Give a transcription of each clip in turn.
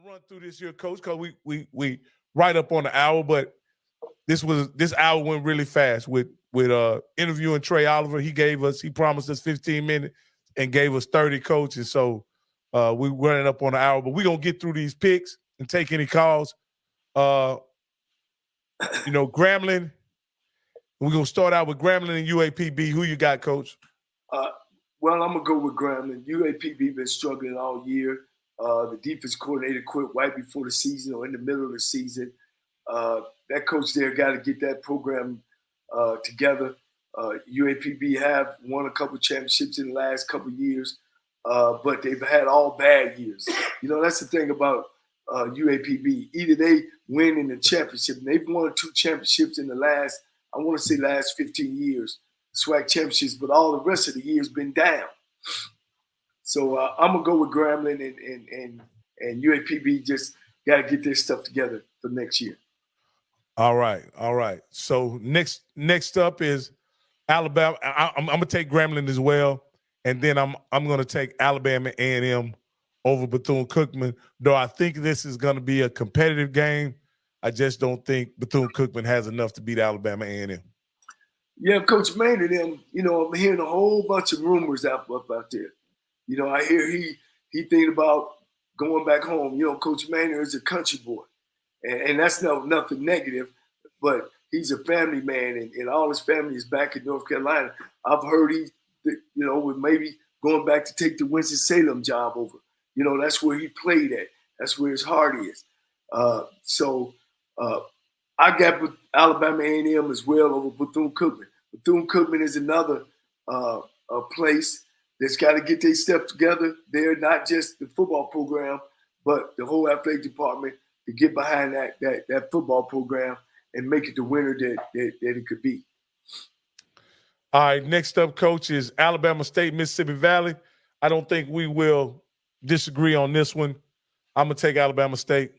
run through this here, Coach, because we right up on the hour, but this hour went really fast with interviewing Trey Oliver. He promised us 15 minutes and gave us 30 coaches. So we're running up on the hour, but we're gonna get through these picks and take any calls. Grambling. We're gonna start out with Grambling and UAPB. Who you got, Coach? Well, I'm gonna go with Grambling. UAPB been struggling all year. The defense coordinator quit right before the season or in the middle of the season. That coach there got to get that program together. UAPB have won a couple championships in the last couple of years, but they've had all bad years. That's the thing about UAPB. Either they win in the championship, and they've won 2 championships in the last 15 years, SWAC championships, but all the rest of the year's been down. So I'm going to go with Grambling and UAPB just got to get their stuff together for next year. All right. So next up is Alabama. I'm going to take Grambling as well, and then I'm going to take Alabama A&M over Bethune-Cookman, though I think this is going to be a competitive game. I just don't think Bethune-Cookman has enough to beat Alabama A&M. Yeah, Coach Maynard, I'm hearing a whole bunch of rumors up out there. I hear he thinking about going back home. Coach Maynard is a country boy, and that's nothing negative, but he's a family man, and all his family is back in North Carolina. I've heard he, with maybe going back to take the Winston-Salem job over. That's where he played at. That's where his heart is. So I got Alabama A&M as well over Bethune-Cookman. Bethune-Cookman is another place that's got to get their stuff together. They're not just the football program, but the whole athletic department to get behind that football program and make it the winner that it could be. All right, next up, Coach, is Alabama State, Mississippi Valley. I don't think we will disagree on this one. I'm going to take Alabama State.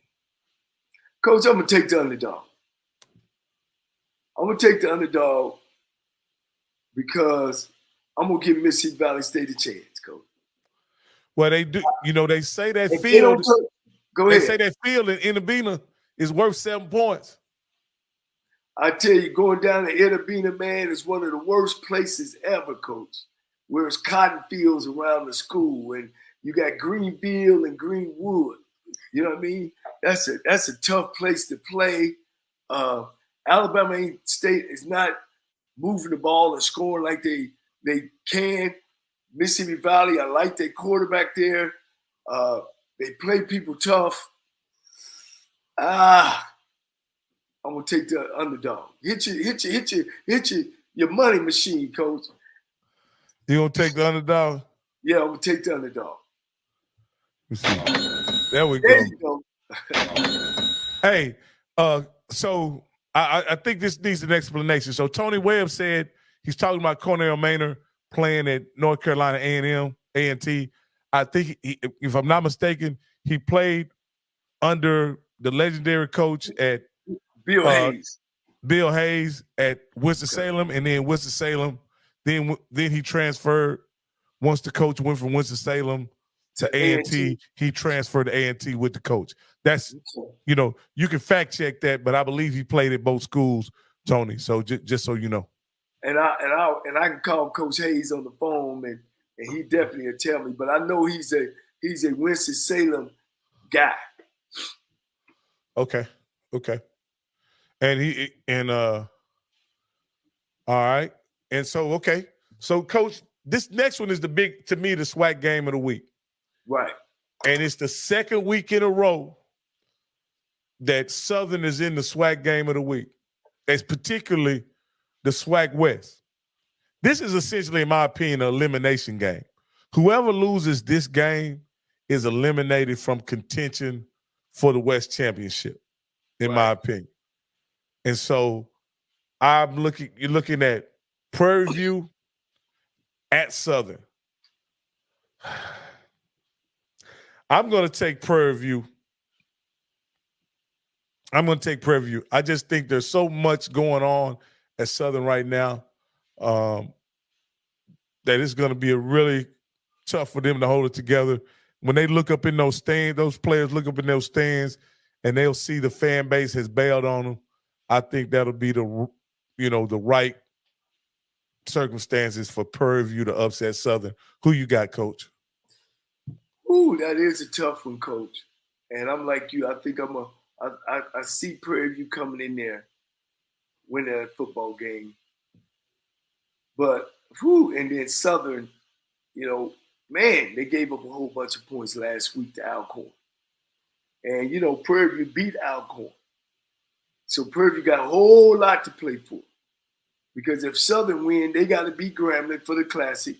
Coach, I'm going to take the underdog. I'm going to take the underdog because I'm going to give Mississippi Valley State a chance, Coach. Well, they do. They say that field. Go ahead. They say that field in Inabena is worth 7 points. I tell you, going down to Inabena, man, is one of the worst places ever, Coach. Where it's cotton fields around the school, and you got Greenfield and Greenwood. You know what I mean? That's a tough place to play. Alabama State is not moving the ball and scoring like they can. Mississippi Valley, I like their quarterback there. They play people tough. I'm gonna take the underdog. Hit your money machine, Coach. You gonna take the underdog? Yeah, I'm gonna take the underdog. Let's see. There we go. Hey, so I think this needs an explanation. So Tony Webb said he's talking about Cornell Maynard playing at North Carolina A&M, A&T. I think, if I'm not mistaken, he played under the legendary coach at Bill Hayes at Winston-Salem, and then Winston-Salem. Then he transferred. Once the coach went from Winston-Salem to A&T, he transferred to A&T with the coach. That's, you can fact check that, but I believe he played at both schools, Tony. So just so you know. And I can call Coach Hayes on the phone, and he definitely will tell me. But I know he's a Winston-Salem guy. Okay. And all right. And so, okay. So, Coach, this next one is the SWAC game of the week. Right. And it's the second week in a row that Southern is in the SWAC game of the week. It's particularly the SWAC West. This is essentially, in my opinion, an elimination game. Whoever loses this game is eliminated from contention for the West Championship, in my opinion. And so you're looking at Prairie View at Southern. I'm going to take Prairie View. I just think there's so much going on at Southern right now that it's going to be a really tough for them to hold it together when they look up in those stands, those players look up in those stands, and they'll see the fan base has bailed on them. I think that'll be the right circumstances for Prairie View to upset Southern. Who you got, Coach? Ooh, that is a tough one, Coach. And I'm like you. I think I see Prairie View coming in there, winning a football game. But and then Southern, man, they gave up a whole bunch of points last week to Alcorn. And Prairie View beat Alcorn. So Prairie View got a whole lot to play for. Because if Southern win, they got to beat Grambling for the Classic.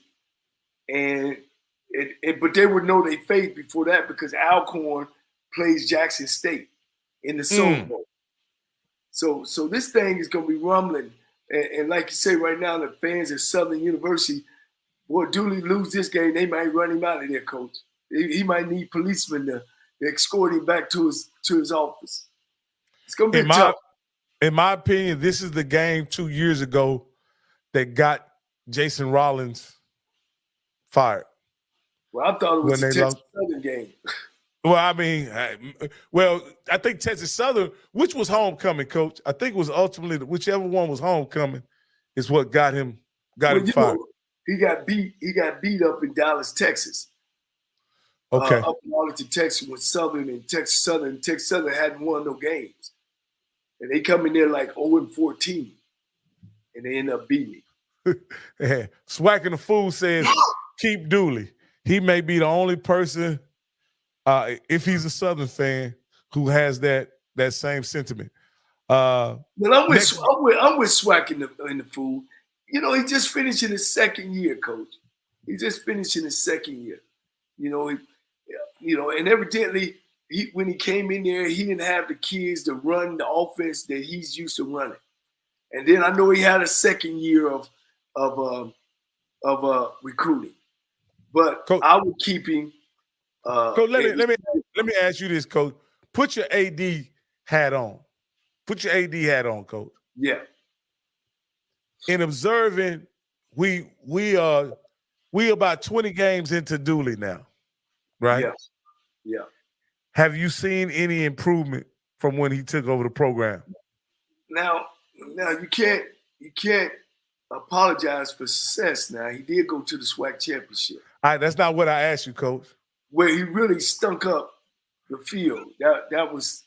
But they would know they fate before that because Alcorn plays Jackson State in the Soul Bowl. So this thing is going to be rumbling. And like you say right now, the fans at Southern University, boy, Dooley lose this game, they might run him out of there, Coach. He might need policemen to escort him back to his office. It's going to be tough. In my opinion, this is the game 2 years ago that got Jason Rollins fired. Well, I thought it was a Texas Southern game. Well, I mean, I think Texas Southern, which was homecoming, Coach. I think it was ultimately whichever one was homecoming is what got him fired. He got beat up in Dallas, Texas. Okay. Up in Arlington, Texas, with Southern and Texas Southern. Texas Southern hadn't won no games. And they come in there like 0-14. And they end up beating him. Yeah. Swacking the Fool says, keep Dooley. He may be the only person, if he's a Southern fan, who has that same sentiment. Well, I'm with Swack in the Fool. He just finished in his second year, Coach. He just finished in his second year. And evidently, when he came in there, he didn't have the kids to run the offense that he's used to running. And then I know he had a second year of recruiting. But Coach, I would keep him. Coach, let me ask you this, Coach. Put your AD hat on. Put your AD hat on, Coach. Yeah. In observing, we about 20 games into Dooley now, right? Yes. Yeah. Have you seen any improvement from when he took over the program? Now you can't apologize for success. Now he did go to the SWAC championship. All right, that's not what I asked you, Coach. Where he really stunk up the field. That was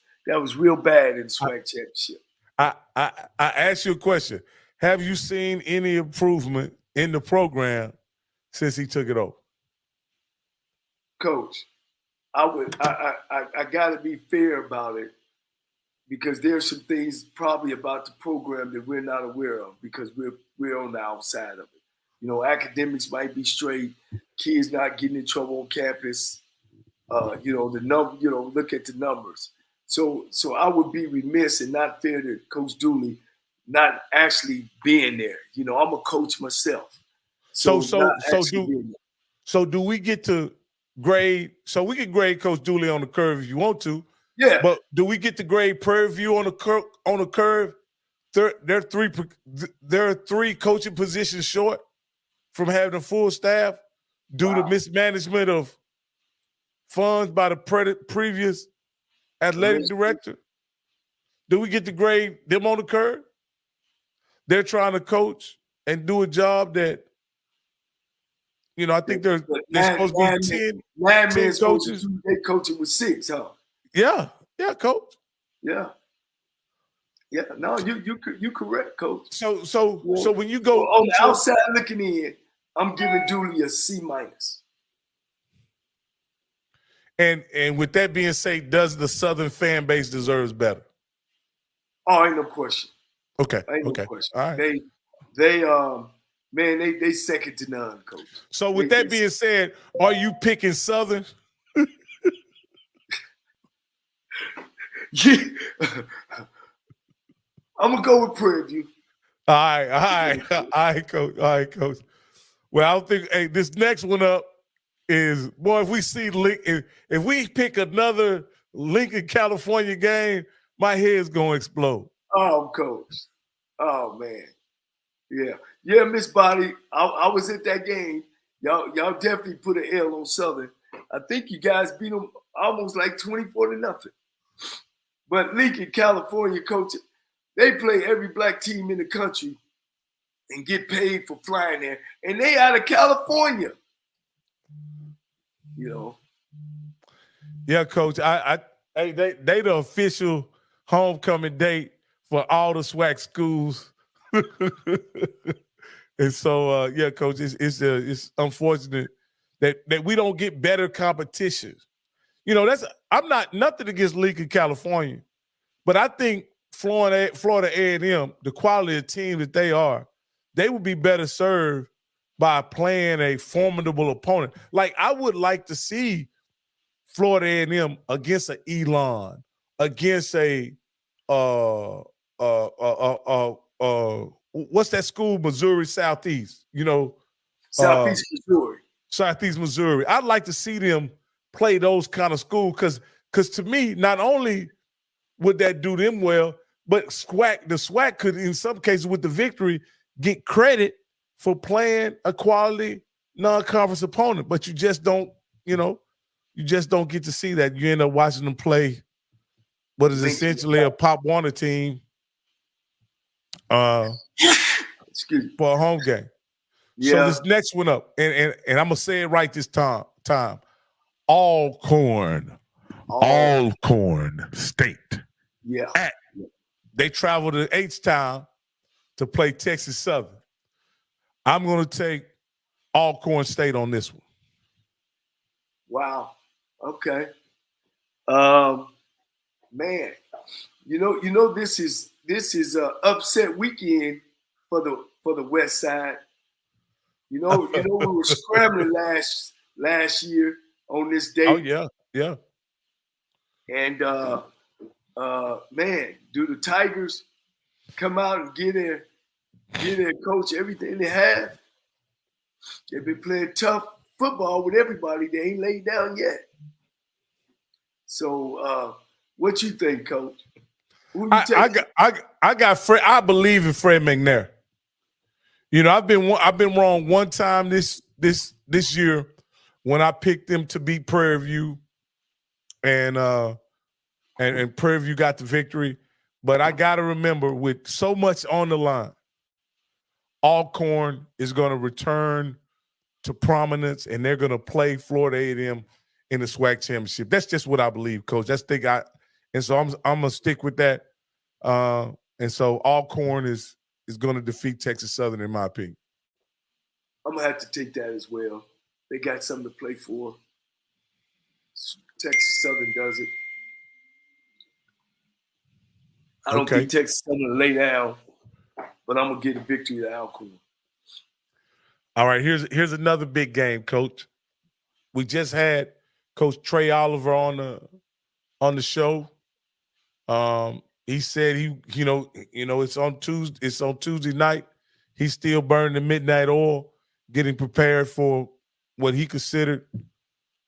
real bad in the SWAC championship. I asked you a question. Have you seen any improvement in the since he took it over? Coach, I got to be fair about it because there's some things probably about the program that we're not aware of because we're on the outside of it. Academics might be straight, kids not getting in trouble on campus. Look at the numbers. So I would be remiss and not fair to Coach Dooley not actually being there. I'm a coach myself. So do we get to grade? So we can grade Coach Dooley on the curve if you want to. Yeah. But do we get to grade Prairie View on the curve? There are three coaching positions short from having a full staff due to mismanagement of funds by the previous athletic director. Do we get to grade them on the curve? They're trying to coach and do a job that, I think they're supposed to be 10 coaches. They're coaching with 6, huh? Yeah, Coach. Yeah. Yeah, no, you correct, Coach. So when you go on the outside looking in, I'm giving Dooley a C-. And with that being said, does the Southern fan base deserves better? Oh, ain't no question. Okay. Ain't no question. All right. They second to none, Coach. So with that being said, are you picking Southern? Yeah. I'm gonna go with Prairie View. All right, Coach. Well, I don't think this next one up is boy. If we see if we pick another Lincoln, California game, my head's gonna explode. Oh, Coach. Oh man. Yeah, Miss Body. I was at that game. Y'all definitely put an L on Southern. I think you guys beat them almost like 24-0. But Lincoln, California, coach, they play every black team in the country and get paid for flying there. And they out of California. You know. Yeah, coach. They the official homecoming date for all the SWAC schools. And so yeah, coach, it's unfortunate that we don't get better competitions. You know, I'm not nothing against Lincoln, California, but I think Florida A&M, the quality of team that they are, they would be better served by playing a formidable opponent. Like I would like to see Florida A&M against an Elon, against a what's that school? Missouri Southeast. You know, Southeast Missouri. Southeast Missouri. I'd like to see them play those kind of schools because to me, not only would that do them well, but the SWAC could, in some cases, with the victory, get credit for playing a quality non-conference opponent. But you just don't, you just don't get to see that. You end up watching them play what is essentially a Pop Warner team for a home game. Yeah. So this next one up, and I'm gonna say it right this time. Alcorn State. Yeah. They travel to H-Town to play Texas Southern. I'm gonna take Alcorn State on this one. Wow. Okay. Man, you know this is a upset weekend for the West Side. You know we were scrambling last year on this date. Oh yeah. And man, do the Tigers come out and get in coach everything they have? They've been playing tough football with everybody. They ain't laid down yet. So what you think, coach? I got Fred. I believe in Fred McNair. You know, I've been wrong one time this year when I picked them to beat Prairie View, and Prairie View got the victory. But I got to remember, with so much on the line, Alcorn is going to return to prominence, and they're going to play Florida A&M in the SWAC championship. That's just what I believe, Coach. That's the thing and so I'm gonna stick with that. And so Alcorn is going to defeat Texas Southern, in my opinion. I'm gonna have to take that as well. They got something to play for. Texas Southern does it. I don't think Texas Southern will lay down, but I'm gonna get a victory to Alcorn. All right, here's another big game, Coach. We just had Coach Trey Oliver on the show. He said it's on Tuesday. It's on Tuesday night. He's still burning the midnight oil, getting prepared for what he considered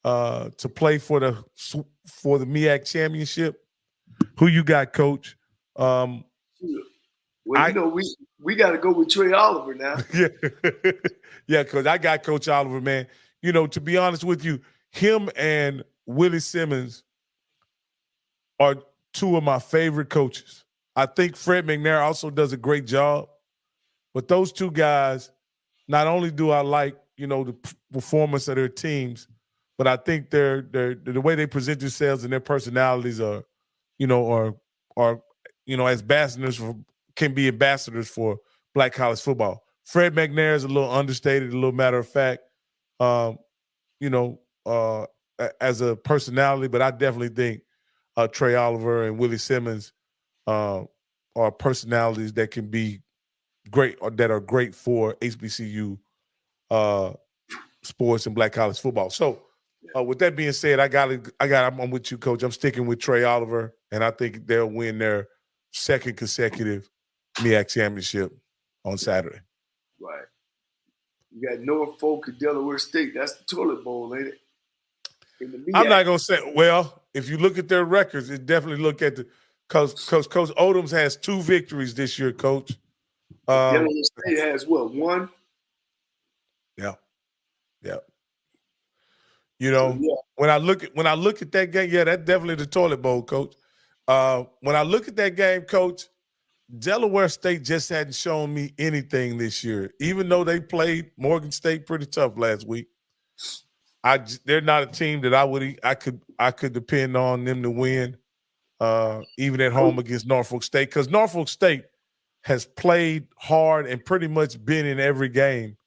to play for the MEAC championship. Who you got, Coach? Well, we got to go with Trey Oliver now. Yeah, Coach. I got Coach Oliver, man. You know, to be honest with you, him and Willie Simmons are two of my favorite coaches. I think Fred McNair also does a great job. But those two guys, not only do I like, the performance of their teams, but I think the way they present themselves and their personalities are can be ambassadors for Black college football. Fred McNair is a little understated, a little matter of fact, as a personality, but I definitely think Trey Oliver and Willie Simmons are personalities that can be great, or that are great for HBCU sports and Black college football. So with that being said, I'm with you, Coach. I'm sticking with Trey Oliver, and I think they'll win their second consecutive MEAC championship on Saturday. Right. You got Norfolk and Delaware State. That's the toilet bowl, ain't it? I'm not gonna say. Well, if you look at their records, it definitely look at Coach Odoms has 2 victories this year, Coach. Delaware State has what, 1? Yeah. You know, when I look at that game, yeah, that's definitely the toilet bowl, Coach. When I look at that game, Coach, Delaware State just hadn't shown me anything this year, even though they played Morgan State pretty tough last week. They're not a team that I could depend on them to win, even at home against Norfolk State, because Norfolk State has played hard and pretty much been in every game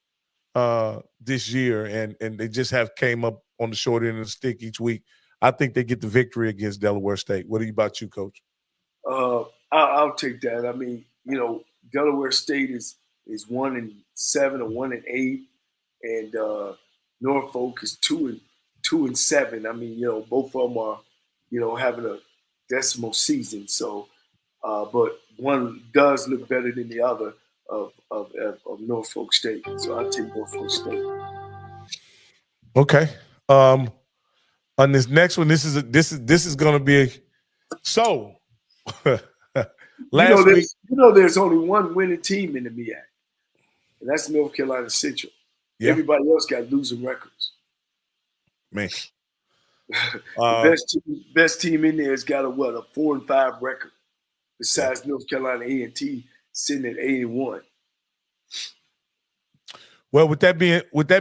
this year, and they just have came up on the short end of the stick each week. I think they get the victory against Delaware State. What about you, Coach? I'll take that. I mean, Delaware State is 1-7 or 1-8, and Norfolk is 2-7. I mean, both of them are, having a decimal season. So, but one does look better than the other of Norfolk State. So I'll take Norfolk State. Okay. On this next one, this is going to be so. Last week, there's only one winning team in the MEAC, and that's North Carolina Central. Yeah. Everybody else got losing records. Man, the best team in there has got a 4-5 record. Besides North Carolina A&T sitting at 8-1. Well, with that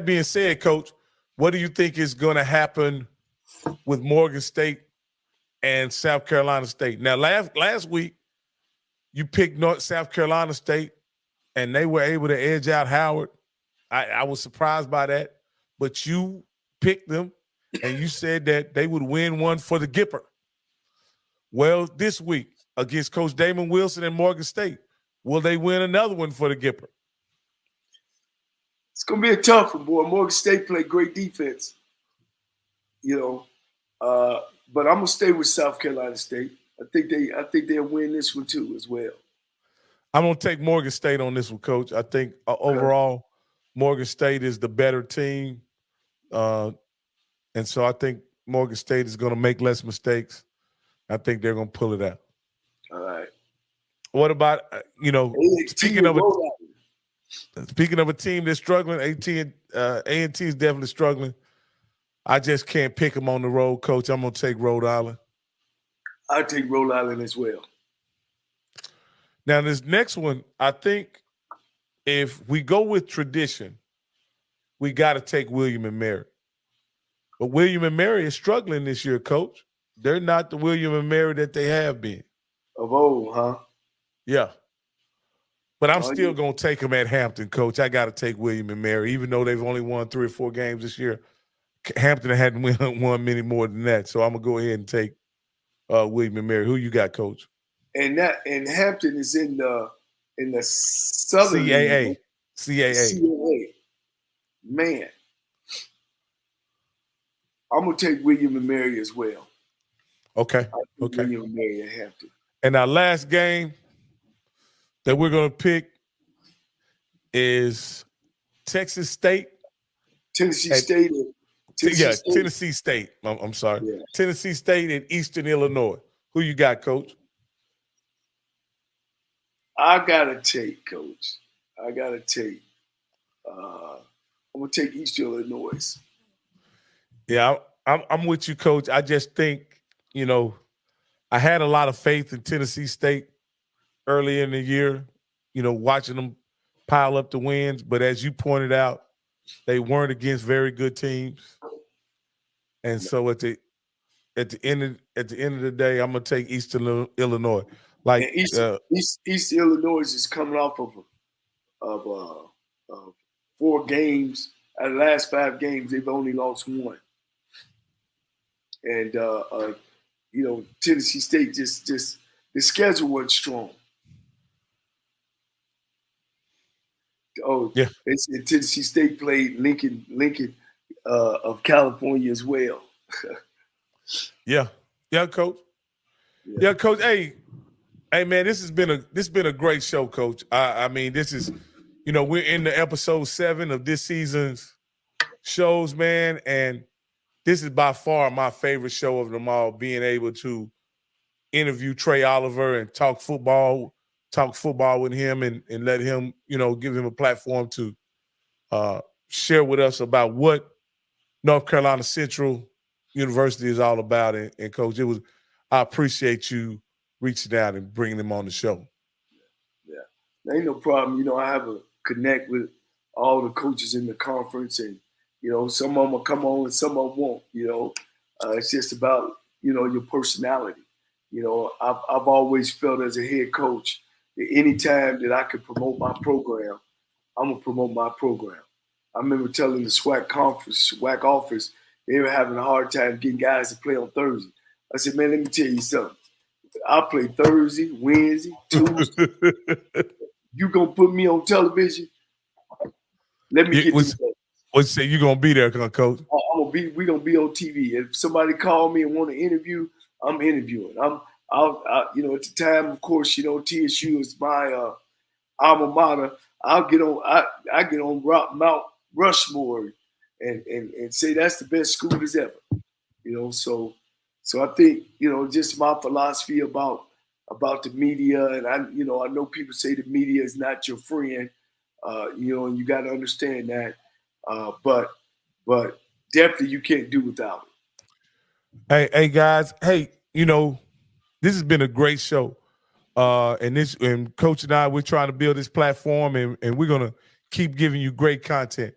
being said, Coach, what do you think is going to happen with Morgan State and South Carolina State? Now, last week, you picked South Carolina State, and they were able to edge out Howard. I was surprised by that, but you picked them, and you said that they would win one for the Gipper. Well, this week, against Coach Damon Wilson and Morgan State, will they win another one for the Gipper? It's going to be a tough one, boy. Morgan State played great defense, but I'm going to stay with South Carolina State. I think they'll win this one too as well. I'm going to take Morgan State on this one, Coach. I think overall Morgan State is the better team. And so I think Morgan State is going to make less mistakes. I think they're going to pull it out. All right. What about, speaking of a team that's struggling, A&T is definitely struggling. I just can't pick them on the road, Coach. I'm going to take Rhode Island. I'll take Rhode Island as well. Now, this next one, I think if we go with tradition, we got to take William and Mary. But William and Mary is struggling this year, Coach. They're not the William and Mary that they have been. Of old, huh? Yeah. But I'm still going to take them at Hampton, Coach. I got to take William and Mary, even though they've only won 3 or 4 games this year. Hampton hadn't won many more than that. So I'm going to go ahead and take William and Mary. Who you got, Coach? And Hampton is in the Southern CAA. Man. I'm going to take William and Mary as well. Okay. William and Mary at Hampton. And our last game that we're going to pick is Texas State. Tennessee State. Tennessee State. I'm sorry. Yeah. Tennessee State and Eastern Illinois. Who you got, Coach? I got to take, Coach. I'm going to take Eastern Illinois. Yeah, I'm with you, Coach. I just think, I had a lot of faith in Tennessee State early in the year, watching them pile up the wins. But as you pointed out, they weren't against very good teams. And so at the end of the day, I'm gonna take Eastern Illinois. Like East Illinois is coming off of 4 games. Out of the last 5 games, they've only lost 1. And Tennessee State just the schedule wasn't strong. Oh yeah, Tennessee State played Lincoln of California as well. Yeah, Coach. Yeah, Coach. Hey, man, this has been a great show, Coach. I mean, this is, we're in the episode 7 of this season's shows, man, and this is by far my favorite show of them all. Being able to interview Trey Oliver and talk football with him, and let him, give him a platform to share with us about what North Carolina Central University is all about. And Coach, I appreciate you reaching out and bringing them on the show. Yeah, ain't no problem. I have a connect with all the coaches in the conference, and some of them will come on and some of them won't. It's just about your personality. I've always felt as a head coach that any time that I could promote my program, I'm gonna promote my program. I remember telling the SWAC office, they were having a hard time getting guys to play on Thursday. I said, man, let me tell you something. I play Thursday, Wednesday, Tuesday. You gonna put me on television? Let me get this. What's say you gonna be there, Coach? We gonna be on TV. If somebody call me and want to interview, I'm interviewing. I'll at the time, of course, TSU is my alma mater. I'll get on. I get on Mount Rushmore and say that's the best school as ever. So I think just my philosophy about the media, and I know people say the media is not your friend, and you got to understand that, but definitely you can't do without it. Hey guys, this has been a great show, and Coach and I, we're trying to build this platform, and we're gonna keep giving you great content.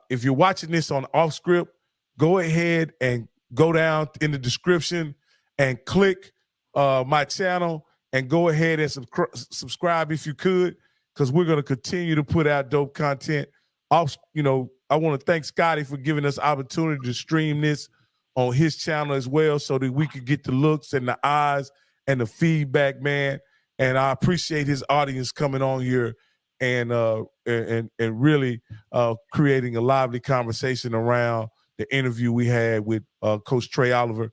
If you're watching this on Off Script, go ahead and go down in the description and click my channel and go ahead and subscribe if you could, because we're going to continue to put out dope content. I want to thank Scotty for giving us opportunity to stream this on his channel as well, so that we could get the looks and the eyes and the feedback, man. And I appreciate his audience coming on here and really creating a lively conversation around the interview we had with Coach Trey Oliver.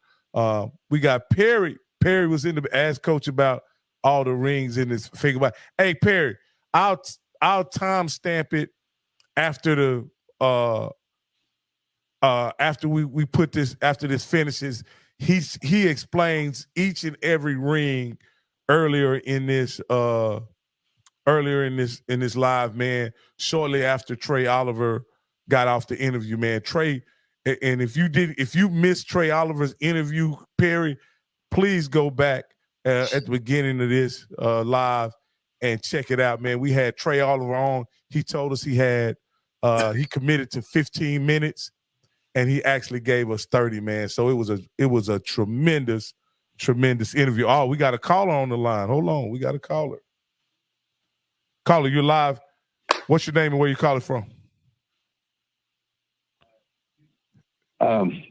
We got Perry. Perry was in the ask Coach about all the rings in his finger. Hey, Perry, I'll timestamp it after the after we put this, after this finishes. He explains each and every ring earlier in this live, man, shortly after Trey Oliver got off the interview, man. Trey, and if you missed Trey Oliver's interview, Perry, please go back at the beginning of this live and check it out, man. We had Trey Oliver on. He told us he committed to 15 minutes, and he actually gave us 30, man. So it was a tremendous interview. Oh, we got a caller on the line. Hold on, we got a caller. Caller, you're live. What's your name and where you calling from?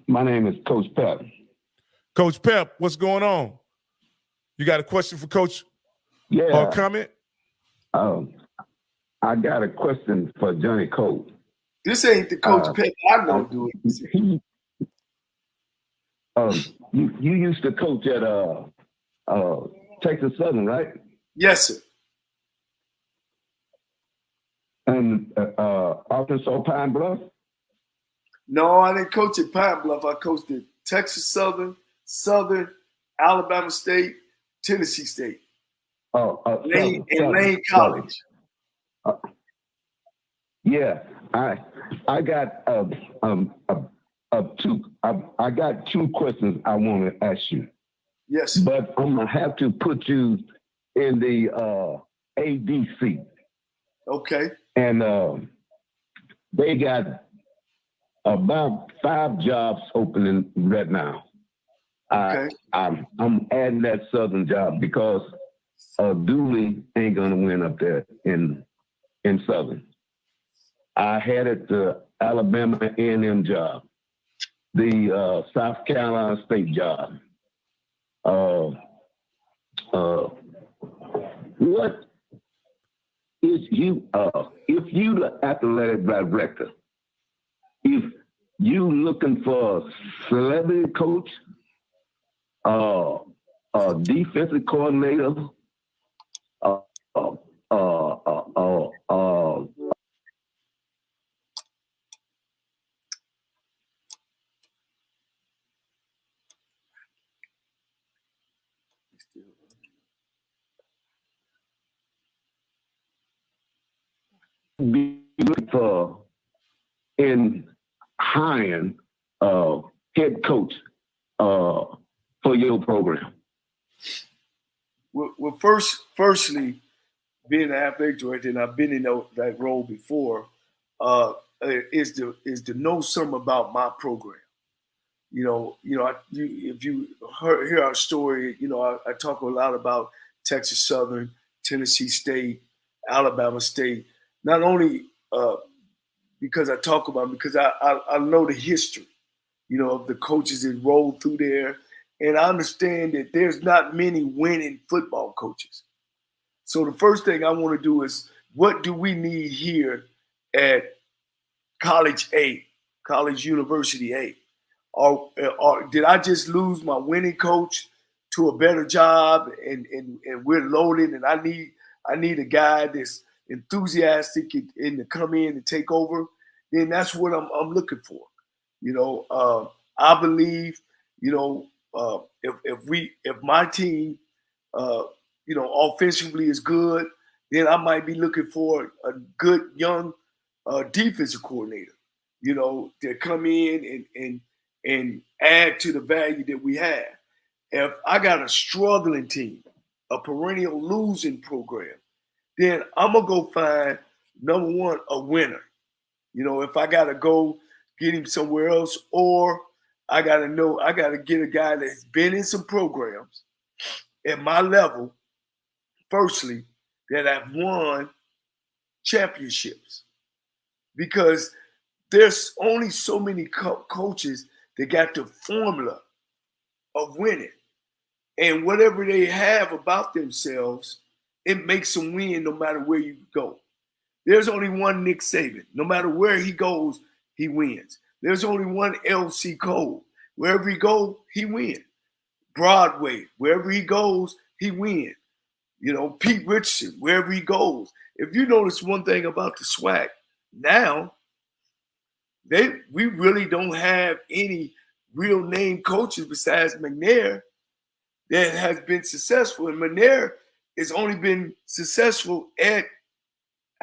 My name is Coach Pep. Coach Pep, what's going on? You got a question for Coach? Yeah. Or comment? I got a question for Johnnie Cole. This ain't the Coach Pep I know doing this. You used to coach at Texas Southern, right? Yes, sir. And Arkansas Pine Bluff? No, I didn't coach at Pine Bluff. I coached at Texas Southern, Alabama State, Tennessee State, Lane College. Yeah, I got I got two questions I want to ask you. Yes, but I'm gonna have to put you in the ADC. Okay. And they got about 5 jobs opening right now. Okay. I'm adding that Southern job because Dooley ain't gonna win up there in Southern. I had it the Alabama A&M job, the South Carolina State job. What is you if you the athletic director, if you looking for a celebrity coach, a defensive coordinator, be looking for in hiring head coach for your program? Well, firstly, being an athletic director, and I've been in that role before, is to know something about my program. If you hear our story, I talk a lot about Texas Southern, Tennessee State, Alabama State. Not only because I talk about them, because I know the history, of the coaches that rolled through there, and I understand that there's not many winning football coaches. So the first thing I want to do is, what do we need here at College A, College University A? Or did I just lose my winning coach to a better job, and we're loaded, and I need a guy that's enthusiastic and to come in and take over? Then that's what I'm looking for. I believe, if my team, offensively is good, then I might be looking for a good young defensive coordinator, to come in and add to the value that we have. If I got a struggling team, a perennial losing program, then I'm gonna go find, number one, a winner. If I gotta go get him somewhere else, or I gotta get a guy that's been in some programs at my level, firstly, that have won championships. Because there's only so many coaches that got the formula of winning. And whatever they have about themselves, it makes them win no matter where you go. There's only one Nick Saban. No matter where he goes, he wins. There's only one LC Cole. Wherever he goes, he wins. Broadway, wherever he goes, he wins. Pete Richardson, wherever he goes. If you notice one thing about the SWAC, now we really don't have any real name coaches besides McNair that has been successful. And McNair has only been successful at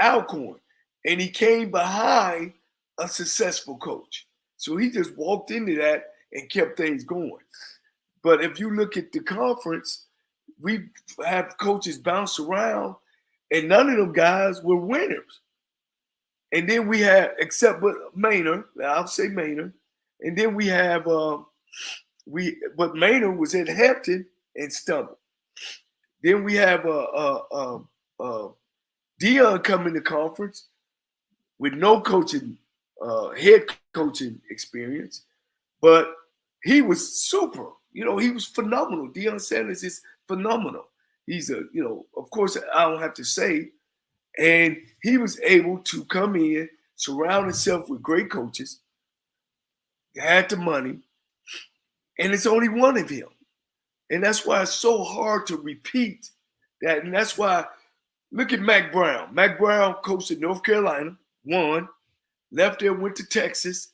Alcorn, and he came behind a successful coach. So he just walked into that and kept things going. But if you look at the conference, we have coaches bounce around, and none of them guys were winners. And then we have, except but Maynard, I'll say Maynard, and then we have but Maynard was at Hampton and stumbled. Then we have Dion coming to conference with no coaching, head coaching experience, but he was super. He was phenomenal. Deion Sanders is phenomenal. He's of course, I don't have to say. And he was able to come in, surround himself with great coaches, had the money, and it's only one of him. And that's why it's so hard to repeat that. And that's why, look at Mac Brown. Mac Brown coached at North Carolina, won, left there, went to Texas,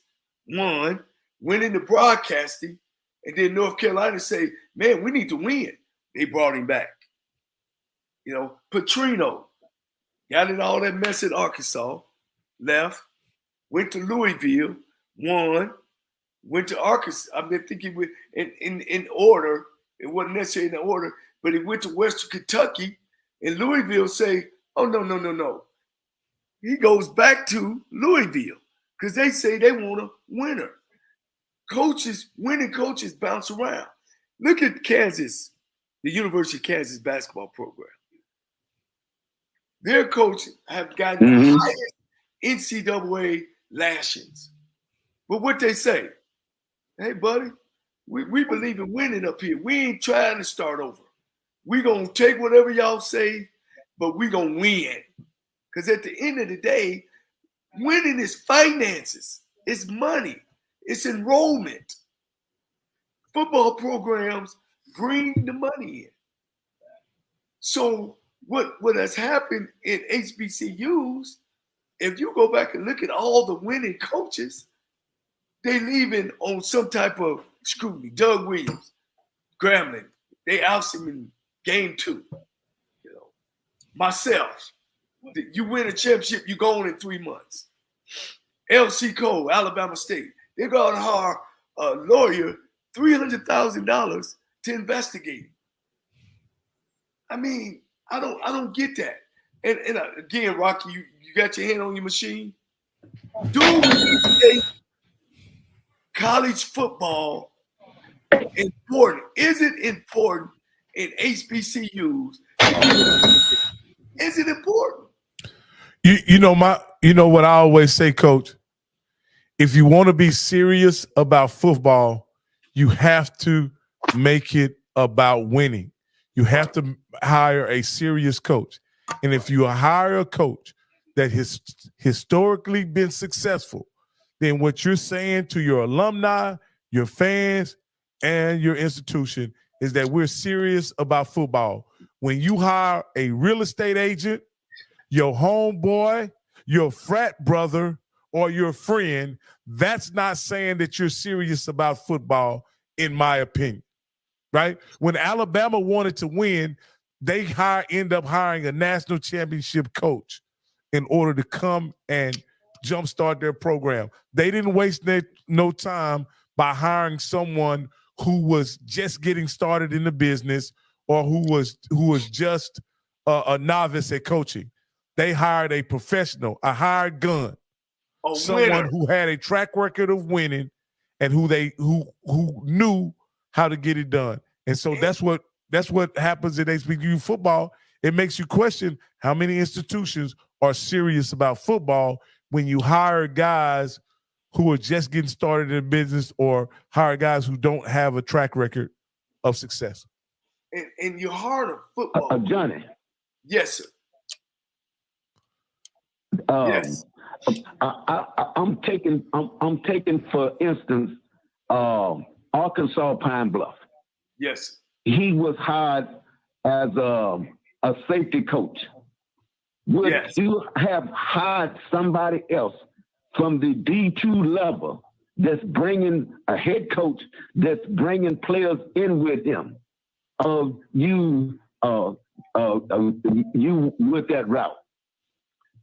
won, went into broadcasting, and then North Carolina say, man, we need to win. They brought him back. Petrino got in all that mess at Arkansas, left, went to Louisville, won, went to Arkansas. I think he went in order. It wasn't necessarily in order, but he went to Western Kentucky, and Louisville say, oh, no. He goes back to Louisville because they say they want a winner. Winning coaches bounce around. Look at Kansas, the University of Kansas basketball program. Their coaches have gotten the highest NCAA lashings. But what they say, hey, buddy, we believe in winning up here. We ain't trying to start over. We going to take whatever y'all say, but we going to win. Because at the end of the day, winning is finances. It's money. It's enrollment. Football programs bring the money in. So what has happened in HBCUs, if you go back and look at all the winning coaches, they leaving on some type of scrutiny. Doug Williams, Grambling, they ousted him in game 2. Myself, you win a championship, you go on in 3 months. LC Cole, Alabama State. They go out and hire a lawyer $300,000 to investigate him. I mean, I don't get that. And again, Rocky, you got your hand on your machine. Do college football important? Is it important in HBCUs? Is it important? You know what I always say, Coach. If you want to be serious about football, you have to make it about winning. You have to hire a serious coach. And if you hire a coach that has historically been successful, then what you're saying to your alumni, your fans, and your institution is that we're serious about football. When you hire a real estate agent, your homeboy, your frat brother, or your friend, that's not saying that you're serious about football, in my opinion, right? When Alabama wanted to win, they end up hiring a national championship coach in order to come and jumpstart their program. They didn't waste no time by hiring someone who was just getting started in the business or who was just a novice at coaching. They hired a professional, a hired gun, someone who had a track record of winning and who knew how to get it done. And so that's what happens in HBCU football. It makes you question how many institutions are serious about football when you hire guys who are just getting started in business or hire guys who don't have a track record of success. And you hire a football. Johnny. Yes, sir. Yes. I'm taking for instance Arkansas Pine Bluff. Yes. He was hired as a safety coach. Would you have hired somebody else from the D2 level that's bringing a head coach that's bringing players in with him? You with that route?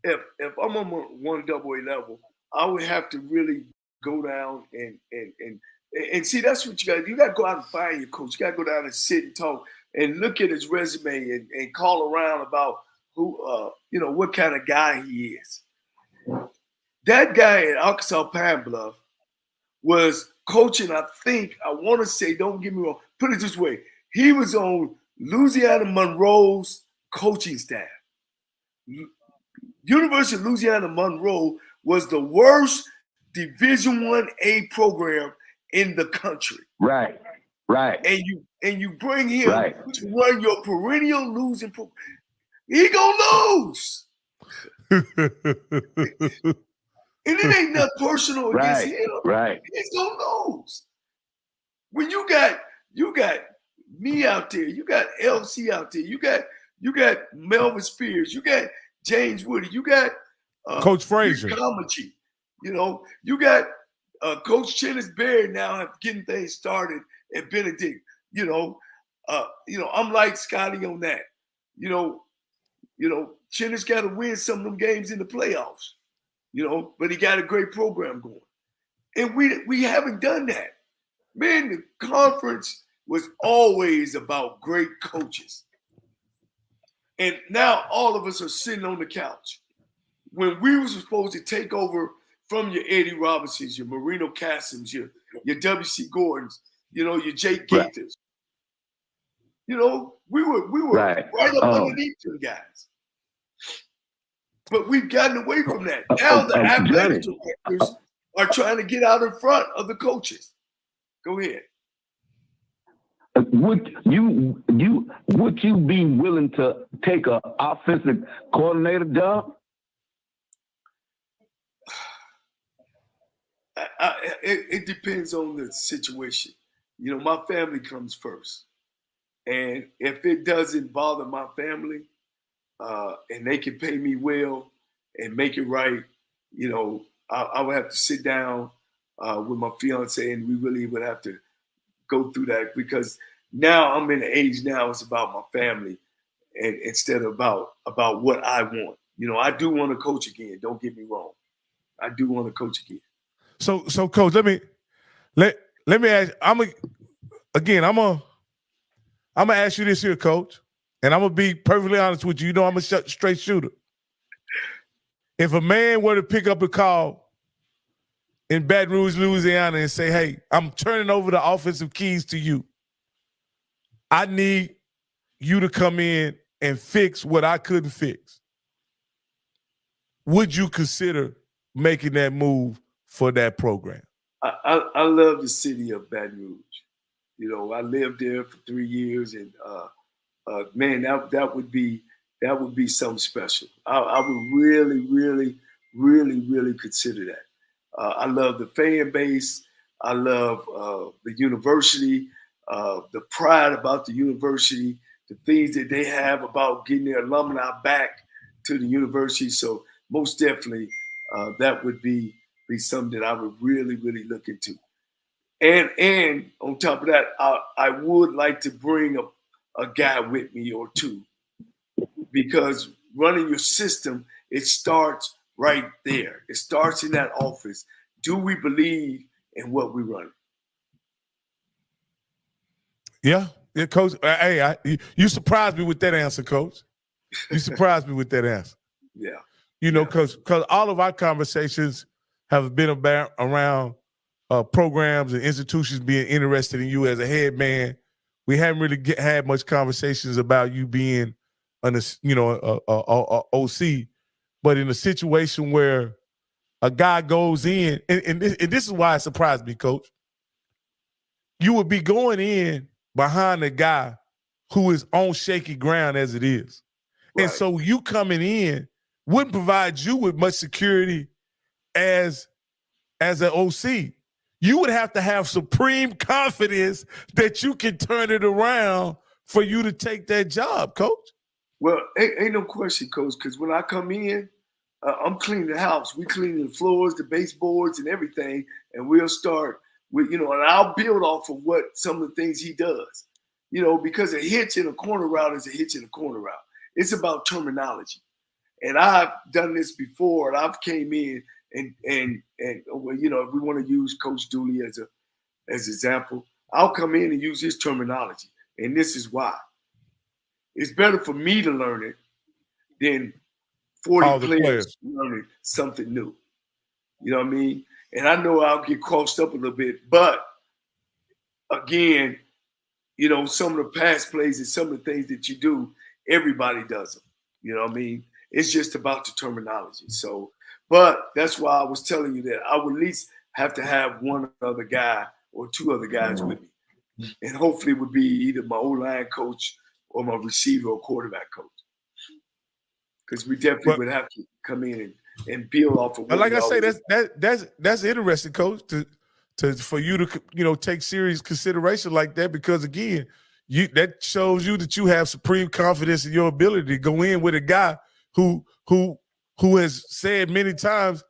If I'm on one AA level, I would have to really go down and see. That's what you got. You got to go out and find your coach. You got to go down and sit and talk and look at his resume and call around about who, what kind of guy he is. That guy at Arkansas Pine Bluff was coaching. I want to say, don't get me wrong. Put it this way: he was on Louisiana Monroe's coaching staff. University of Louisiana Monroe was the worst Division I-A program in the country. Right. And you bring him to run your perennial losing program. He gonna lose. And it ain't nothing personal against him. Right. He's gonna lose. When you got me out there, you got LC out there, you got Melvin Spears, you got James Woody, you got Coach Frazier, you got Coach Chennis Berry now getting things started at Benedict. I'm like Scotty on that. Chennis got to win some of them games in the playoffs. But he got a great program going, and we haven't done that. Man, the conference was always about great coaches. And now all of us are sitting on the couch. When we were supposed to take over from your Eddie Robinsons, your Marino Cassims, your W.C. Gordons, your Jake Gaithers. We were right up underneath the guys. But we've gotten away from that. Now the athletic directors are trying to get out in front of the coaches. Go ahead. Would you be willing to take an offensive coordinator job? It depends on the situation. My family comes first. And if it doesn't bother my family, and they can pay me well and make it right, I would have to sit down with my fiance, and we really would have to go through that, because now I'm in the age now it's about my family and instead of about what I want. I do want to coach again. Don't get me wrong. I do want to coach again. So coach, let me ask. I'm gonna ask you this here, coach, and I'm gonna be perfectly honest with you. You know, I'm a straight shooter. If a man were to pick up a call in Baton Rouge, Louisiana, and say, "Hey, I'm turning over the offensive keys to you. I need you to come in and fix what I couldn't fix," would you consider making that move for that program? I love the city of Baton Rouge. You know, I lived there for 3 years, and man, that would be something special. I would really consider that. I love the fan base. I love the university, the pride about the university, the things that they have about getting their alumni back to the university. So most definitely, that would be something that I would really look into. And on top of that, I would like to bring a guy with me or two, because running your system, it starts right there. It starts in that office. Do we believe in what we run? Yeah, coach. Hey, you surprised me with that answer, coach. You surprised me with that answer. Yeah. You know, because all of our conversations have been around programs and institutions being interested in you as a head man. We haven't really had much conversations about you being a OC, but in a situation where a guy goes in, and this is why it surprised me, coach. You would be going in behind a guy who is on shaky ground as it is. Right. And so you coming in wouldn't provide you with much security as an OC. You would have to have supreme confidence that you can turn it around for you to take that job, coach. Well, ain't no question, coach, because when I come in, I'm cleaning the house. We cleaning the floors, the baseboards, and everything, and we'll start with, and I'll build off of what some of the things he does, because a hitch in a corner route is a hitch in a corner route. It's about terminology. And I've done this before, and I've came in and if we want to use Coach Dooley as example, I'll come in and use his terminology. And this is why. It's better for me to learn it than 40 players learning something new. You know what I mean? And I know I'll get crossed up a little bit, but again, some of the past plays and some of the things that you do, everybody does them. You know what I mean? It's just about the terminology. So, but that's why I was telling you that I would at least have to have one other guy or two other guys with me. And hopefully it would be either my O-line coach or my receiver or quarterback coach. Because we definitely would have to come in and build off of what like I say, that's interesting, coach, for you to take serious consideration like that, because again, that shows you that you have supreme confidence in your ability to go in with a guy who has said many times,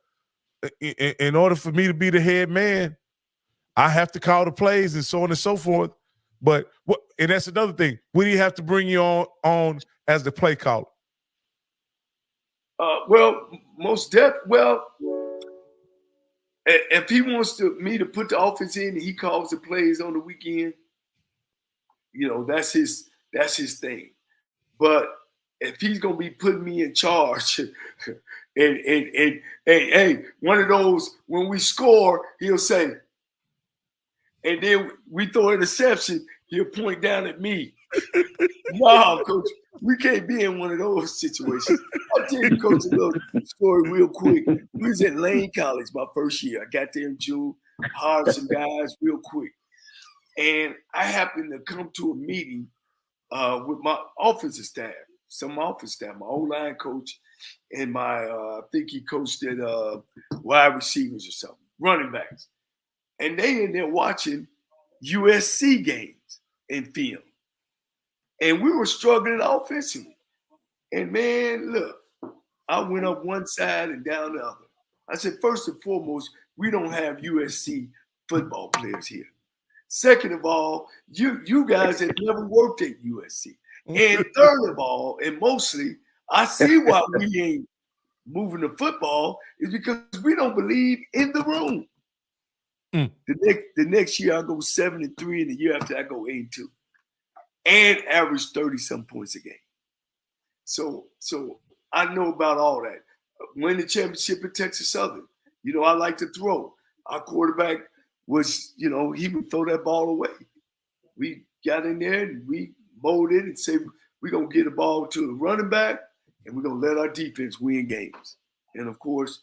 in order for me to be the head man, I have to call the plays and so on and so forth. But and that's another thing. When do you have to bring you on as the play caller? Well, most definitely. Well, if he wants me to put the offense in and he calls the plays on the weekend, that's his thing. But if he's gonna be putting me in charge, and hey, one of those, when we score, he'll say, and then we throw an interception, he'll point down at me. No, coach, we can't be in one of those situations. I'll tell you, coach, a little story real quick. We was at Lane College my first year. I got there in June, hired some guys real quick. And I happened to come to a meeting with my offensive staff, some office staff, my O-line coach, and my, I think he coached at wide receivers or something, running backs. And they in there watching USC games in film. And we were struggling offensively. And man, look, I went up one side and down the other. I said, first and foremost, we don't have USC football players here. Second of all, you guys have never worked at USC. And third of all, and mostly, I see why we ain't moving the football is because we don't believe in the room. The next year I go 7-3, and the year after I go 8-2, and average 30-some points a game. So I know about all that. Win the championship at Texas Southern. You know, I like to throw. Our quarterback was, you know, he would throw that ball away. We got in there and we molded and said, we're going to get the ball to the running back and we're going to let our defense win games. And, of course,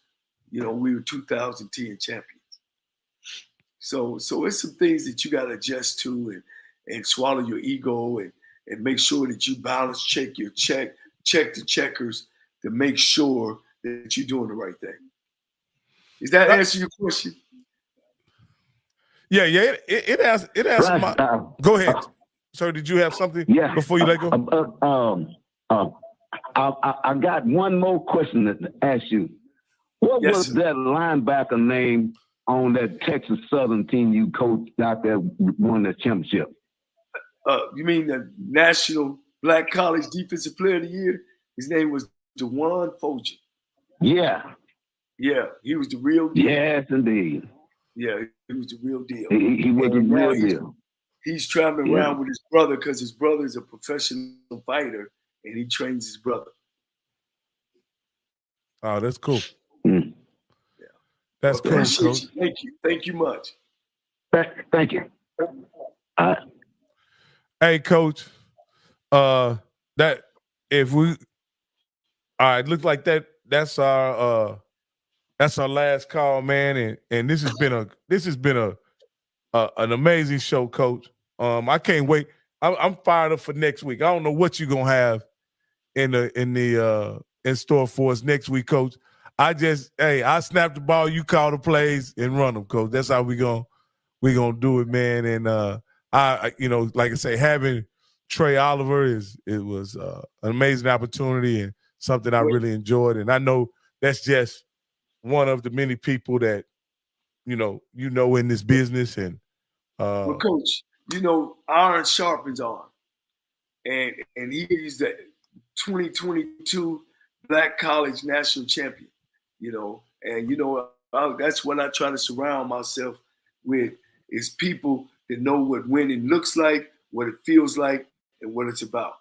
you know, we were 2010 champions. So it's some things that you got to adjust to and swallow your ego and make sure that you balance check the checkers to make sure that you're doing the right thing. Does that answer your question? Yeah. It has Right. Go ahead. Sir, did you have something before you let go? I got one more question to ask you. What was that linebacker name on that Texas Southern team you coached out there won the championship? You mean the National Black College Defensive Player of the Year? His name was DeJuan Foger. Yeah. Yeah, he was the real deal. Yes, indeed. Yeah, he was the real deal. He was the real deal. He's traveling around with his brother because his brother is a professional fighter and he trains his brother. Oh, that's cool. Yeah. That's cool, Coach. Thank you much. Thank you. Hey, Coach. That if we looks like that's our last call, man. And this has been an amazing show, Coach. I can't wait. I'm fired up for next week. I don't know what you're gonna have in store for us next week, Coach. I snap the ball, you call the plays and run them, Coach. That's how we gonna do it, man. And I like I say, having Trey Oliver was an amazing opportunity and something I really enjoyed. And I know that's just one of the many people that you know in this business. And well, Coach, iron sharpens iron, and he's the 2022 Black College National Champion. That's what I try to surround myself with is people that know what winning looks like, what it feels like, and what it's about.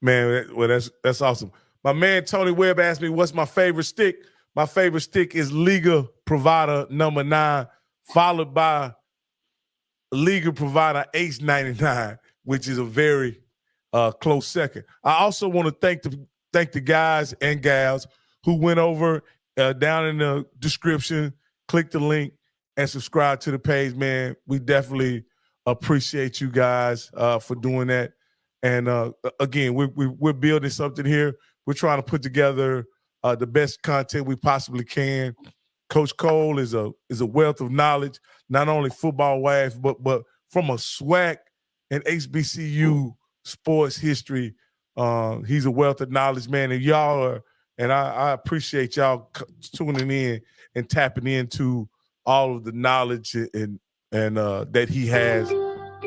Man, well, that's awesome. My man Tony Webb asked me, what's my favorite stick? My favorite stick is Liga Provider number 9, followed by Liga Provider H99, which is a very close second. I also want to thank the guys and gals who went over down in the description, click the link, and subscribe to the page, man. We definitely appreciate you guys for doing that. And again, we're building something here. We're trying to put together the best content we possibly can. Coach Cole is a wealth of knowledge, not only football-wise, but from a SWAC and HBCU sports history. He's a wealth of knowledge, man. And y'all are, and I appreciate y'all tuning in and tapping into all of the knowledge and that he has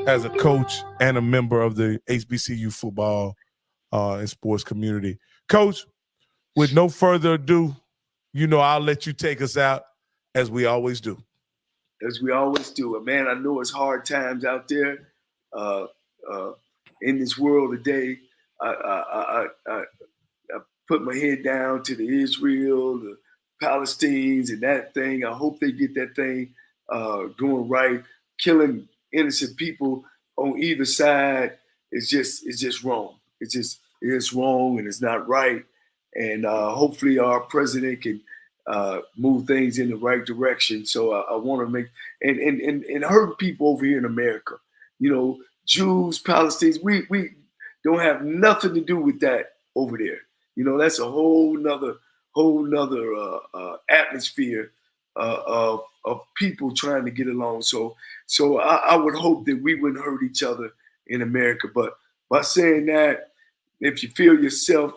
as a coach and a member of the HBCU football and sports community. Coach, with no further ado, I'll let you take us out as we always do. As we always do. Man, I know it's hard times out there in this world today. I put my head down to the Israel, the Palestinians, and that thing. I hope they get that thing doing right. Killing innocent people on either side is just wrong. It's wrong and it's not right. And hopefully our president can move things in the right direction. So I want to make and hurt people over here in America. Jews, Palestinians, we don't have nothing to do with that over there. That's a whole nother atmosphere of people trying to get along. So I would hope that we wouldn't hurt each other in America. But by saying that, if you feel yourself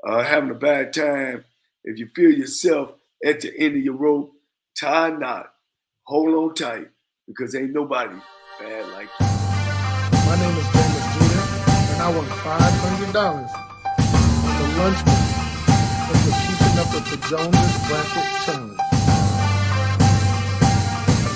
having a bad time, if you feel yourself at the end of your rope, tie a knot, hold on tight, because ain't nobody bad like you. My name is JM&E, and I want $500 for lunch money. Sign up with the Jonas Bracket Challenge.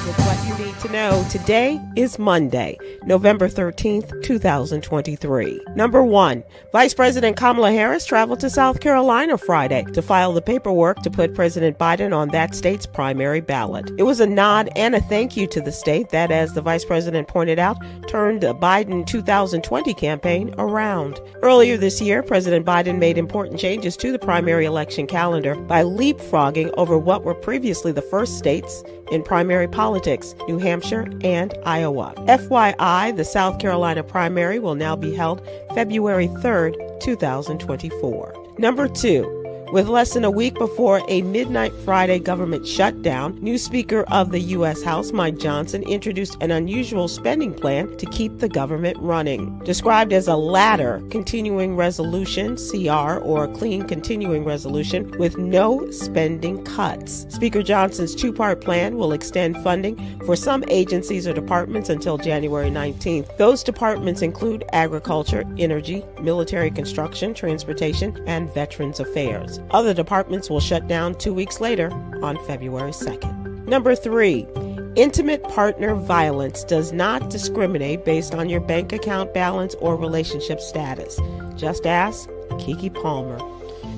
With what you need to know, today is Monday, November 13th, 2023. Number 1, Vice President Kamala Harris traveled to South Carolina Friday to file the paperwork to put President Biden on that state's primary ballot. It was a nod and a thank you to the state that, as the Vice President pointed out, turned the Biden 2020 campaign around. Earlier this year, President Biden made important changes to the primary election calendar by leapfrogging over what were previously the first states in primary politics, New Hampshire and Iowa. FYI, the South Carolina primary will now be held February 3rd, 2024. Number 2. With less than a week before a midnight Friday government shutdown, new Speaker of the U.S. House, Mike Johnson, introduced an unusual spending plan to keep the government running. Described as a ladder continuing resolution, CR, or a clean continuing resolution with no spending cuts. Speaker Johnson's two-part plan will extend funding for some agencies or departments until January 19th. Those departments include agriculture, energy, military construction, transportation, and Veterans Affairs. Other departments will shut down 2 weeks later on February 2nd. Number 3, intimate partner violence does not discriminate based on your bank account balance or relationship status. Just ask Keke Palmer.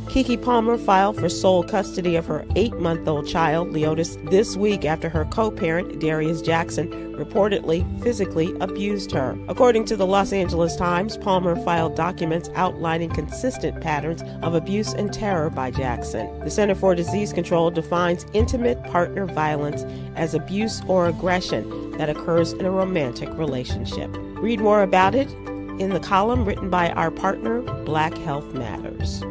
Keke Palmer filed for sole custody of her 8-month-old child, Leotis, this week after her co-parent, Darius Jackson, reportedly physically abused her. According to the Los Angeles Times, Palmer filed documents outlining consistent patterns of abuse and terror by Jackson. The Center for Disease Control defines intimate partner violence as abuse or aggression that occurs in a romantic relationship. Read more about it in the column written by our partner, Black Health Matters.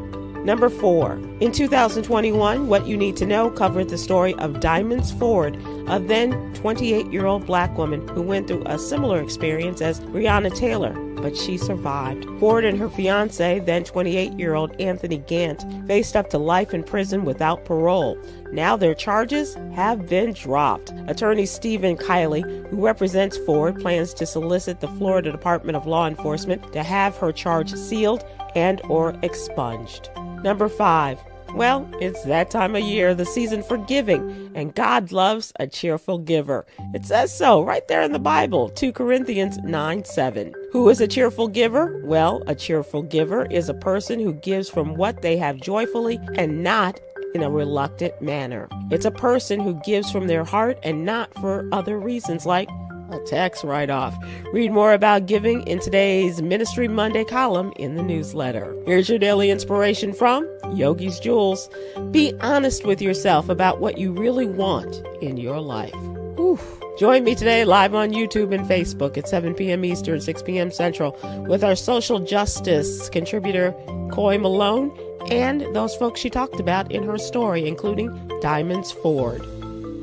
Number 4, in 2021, What You Need to Know covered the story of Diamonds Ford, a then 28-year-old black woman who went through a similar experience as Breonna Taylor, but she survived. Ford and her fiance, then 28-year-old Anthony Gant, faced up to life in prison without parole. Now their charges have been dropped. Attorney Stephen Kiley, who represents Ford, plans to solicit the Florida Department of Law Enforcement to have her charge sealed and or expunged. Number 5. Well, it's that time of year, the season for giving, and God loves a cheerful giver. It says so right there in the Bible, 2 Corinthians 9:7. Who is a cheerful giver? Well, a cheerful giver is a person who gives from what they have joyfully and not in a reluctant manner. It's a person who gives from their heart and not for other reasons like a tax write-off. Read more about giving in today's Ministry Monday column in the newsletter. Here's your daily inspiration from Yogi's Jewels. Be honest with yourself about what you really want in your life. Join me today live on YouTube and Facebook at 7 p.m. Eastern, 6 p.m. Central with our social justice contributor, Coy Malone, and those folks she talked about in her story, including Diamonds Ford.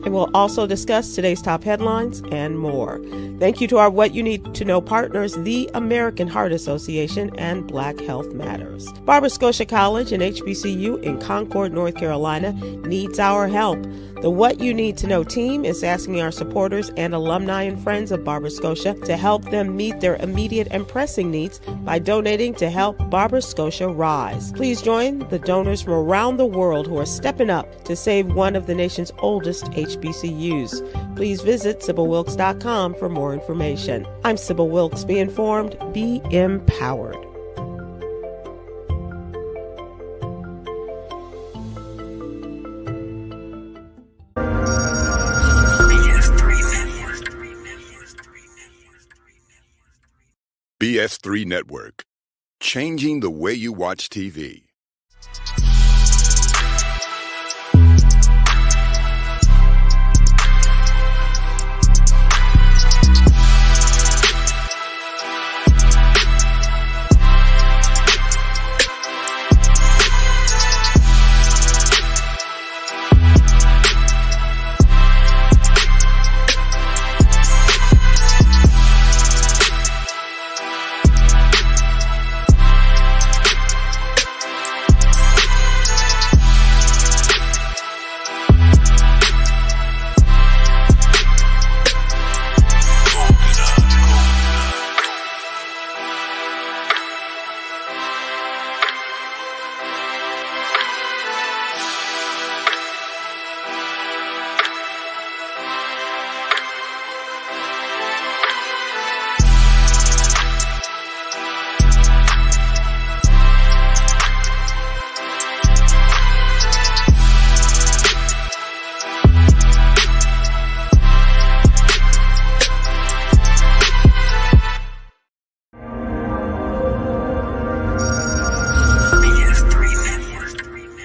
And we'll also discuss today's top headlines and more. Thank you to our What You Need to Know partners, the American Heart Association and Black Health Matters. Barbara Scotia College and HBCU in Concord, North Carolina needs our help. The What You Need to Know team is asking our supporters and alumni and friends of Barbara Scotia to help them meet their immediate and pressing needs by donating to help Barbara Scotia rise. Please join the donors from around the world who are stepping up to save one of the nation's oldest HBCUs. Please visit SybylWilkes.com for more information. I'm Sybil Wilkes. Be informed, be empowered. BS3 Network, changing the way you watch TV.